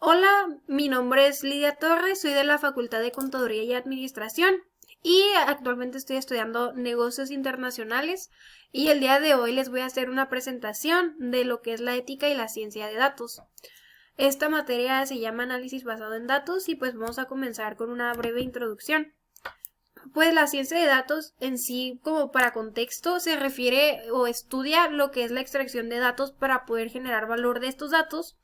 Hola, mi nombre es Lidia Torres, soy de la Facultad de Contaduría y Administración y actualmente estoy estudiando negocios internacionales y el día de hoy les voy a hacer una presentación de lo que es la ética y la ciencia de datos. Esta materia se llama análisis basado en datos y pues vamos a comenzar con una breve introducción. Pues la ciencia de datos en sí, como para contexto, se refiere o estudia lo que es la extracción de datos para poder generar valor de estos datos,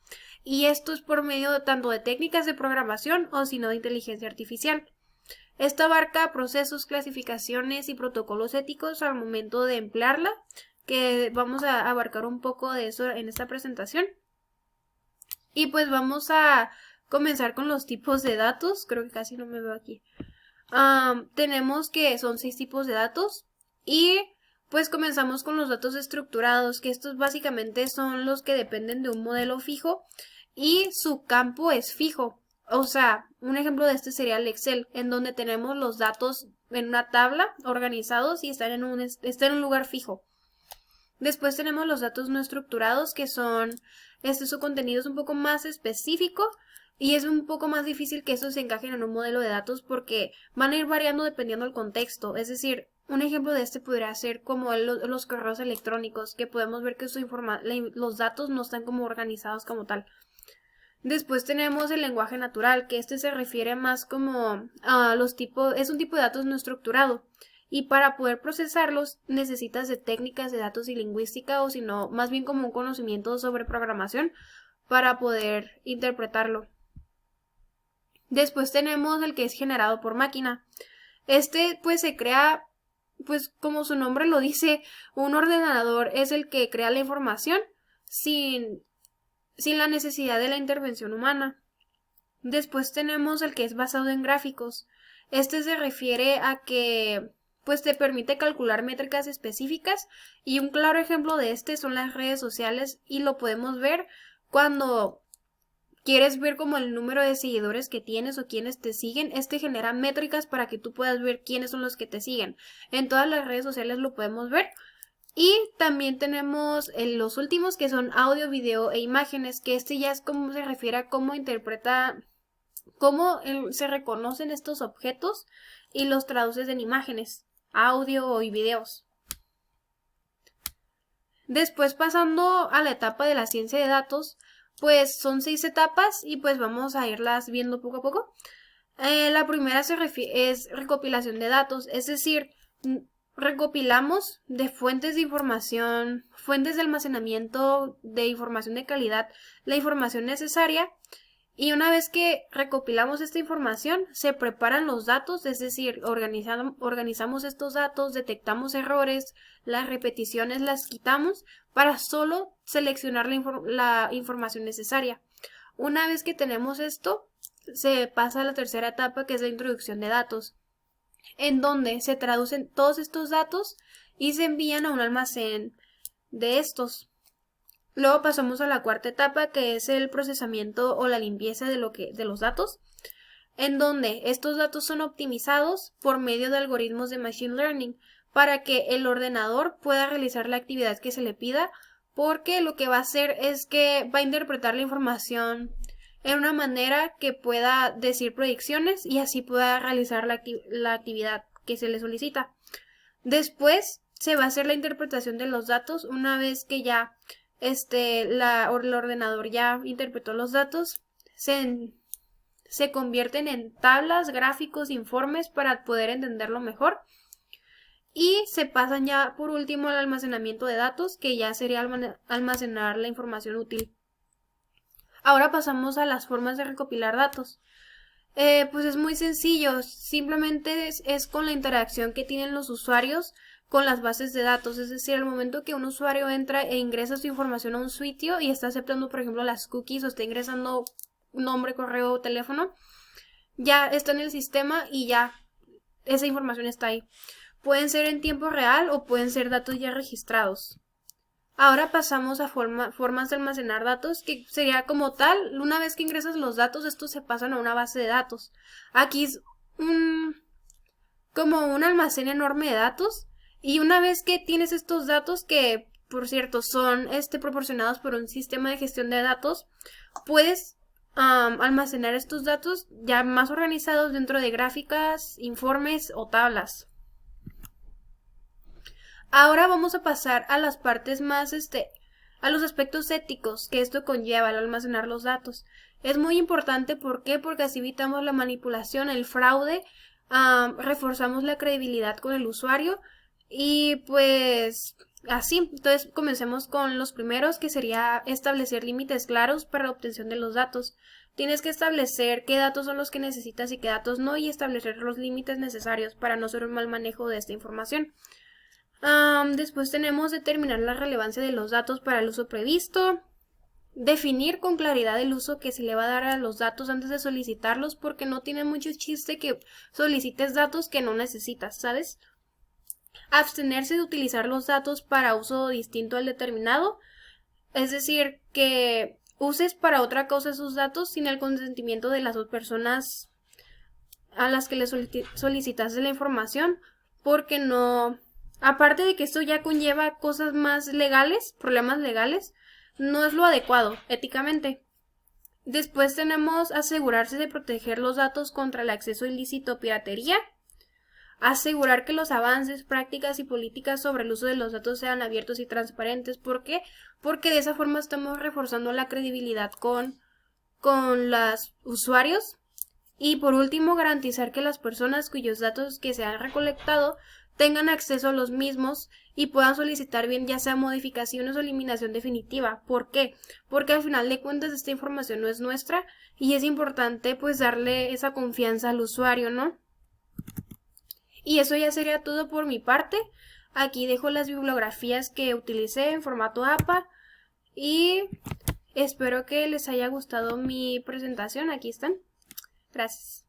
y esto es por medio tanto de técnicas de programación o sino de inteligencia artificial. Esto abarca procesos, clasificaciones y protocolos éticos al momento de emplearla, que vamos a abarcar un poco de eso en esta presentación. Y pues vamos a comenzar con los tipos de datos. Creo que casi no me veo aquí. Tenemos que son 6 tipos de datos y pues comenzamos con los datos estructurados, que estos básicamente son los que dependen de un modelo fijo y su campo es fijo. O sea, un ejemplo de este sería el Excel, en donde tenemos los datos en una tabla organizados y están en un lugar fijo. Después tenemos los datos no estructurados, que son, su contenido es un poco más específico y es un poco más difícil que estos se encajen en un modelo de datos porque van a ir variando dependiendo del contexto. Es decir, un ejemplo de este podría ser como los correos electrónicos, que podemos ver que los datos no están como organizados como tal. Después tenemos el lenguaje natural, que este se refiere más como a los tipos, es un tipo de datos no estructurado. Y para poder procesarlos necesitas de técnicas de datos y lingüística, o si no, más bien como un conocimiento sobre programación para poder interpretarlo. Después tenemos el que es generado por máquina. Este pues se crea, pues como su nombre lo dice, un ordenador es el que crea la información sin la necesidad de la intervención humana. Después tenemos el que es basado en gráficos. Este se refiere a que pues te permite calcular métricas específicas, y un claro ejemplo de este son las redes sociales, y lo podemos ver cuando quieres ver como el número de seguidores que tienes o quienes te siguen. Este genera métricas para que tú puedas ver quiénes son los que te siguen. En todas las redes sociales lo podemos ver. Y también tenemos los últimos, que son audio, video e imágenes, que este ya es como se refiere a cómo interpreta, cómo se reconocen estos objetos y los traduces en imágenes, audio y videos. Después, pasando a la etapa de la ciencia de datos, pues son 6 etapas y pues vamos a irlas viendo poco a poco. La primera es recopilación de datos, es decir, recopilamos de fuentes de información, fuentes de almacenamiento de información de calidad, la información necesaria, y una vez que recopilamos esta información, se preparan los datos, es decir, organizamos estos datos, detectamos errores, las repeticiones las quitamos para solo seleccionar la información necesaria. Una vez que tenemos esto, se pasa a la tercera etapa, que es la introducción de datos, en donde se traducen todos estos datos y se envían a un almacén de estos. Luego pasamos a la cuarta etapa, que es el procesamiento o la limpieza de los datos, en donde estos datos son optimizados por medio de algoritmos de machine learning para que el ordenador pueda realizar la actividad que se le pida, porque lo que va a hacer es que va a interpretar la información en una manera que pueda decir predicciones y así pueda realizar la actividad que se le solicita. Después se va a hacer la interpretación de los datos. Una vez que ya el ordenador ya interpretó los datos, se convierten en tablas, gráficos, informes para poder entenderlo mejor, y se pasan ya por último al almacenamiento de datos, que ya sería almacenar la información útil. Ahora pasamos a las formas de recopilar datos. Pues es muy sencillo, simplemente es con la interacción que tienen los usuarios con las bases de datos. Es decir, al momento que un usuario entra e ingresa su información a un sitio y está aceptando, por ejemplo, las cookies, o está ingresando nombre, correo o teléfono, ya está en el sistema y ya esa información está ahí. Pueden ser en tiempo real o pueden ser datos ya registrados. Ahora pasamos a formas de almacenar datos, que sería como tal, una vez que ingresas los datos, estos se pasan a una base de datos. Aquí es como un almacén enorme de datos, y una vez que tienes estos datos, que por cierto son proporcionados por un sistema de gestión de datos, puedes almacenar estos datos ya más organizados dentro de gráficas, informes o tablas. Ahora vamos a pasar a las partes más, a los aspectos éticos que esto conlleva al almacenar los datos. Es muy importante, ¿por qué? Porque así evitamos la manipulación, el fraude, reforzamos la credibilidad con el usuario y pues así. Entonces comencemos con los primeros, que sería establecer límites claros para la obtención de los datos. Tienes que establecer qué datos son los que necesitas y qué datos no, y establecer los límites necesarios para no hacer un mal manejo de esta información. Después tenemos determinar la relevancia de los datos para el uso previsto, definir con claridad el uso que se le va a dar a los datos antes de solicitarlos, porque no tiene mucho chiste que solicites datos que no necesitas, ¿sabes? Abstenerse de utilizar los datos para uso distinto al determinado, es decir, que uses para otra cosa esos datos sin el consentimiento de las dos personas a las que le solicitaste la información, porque no... Aparte de que esto ya conlleva cosas más legales, problemas legales, no es lo adecuado éticamente. Después tenemos asegurarse de proteger los datos contra el acceso ilícito o piratería. Asegurar que los avances, prácticas y políticas sobre el uso de los datos sean abiertos y transparentes. ¿Por qué? Porque de esa forma estamos reforzando la credibilidad con los usuarios. Y por último, garantizar que las personas cuyos datos que se han recolectado tengan acceso a los mismos y puedan solicitar bien ya sea modificaciones o eliminación definitiva. ¿Por qué? Porque al final de cuentas esta información no es nuestra y es importante pues darle esa confianza al usuario, ¿no? Y eso ya sería todo por mi parte. Aquí dejo las bibliografías que utilicé en formato APA y espero que les haya gustado mi presentación. Aquí están. Gracias.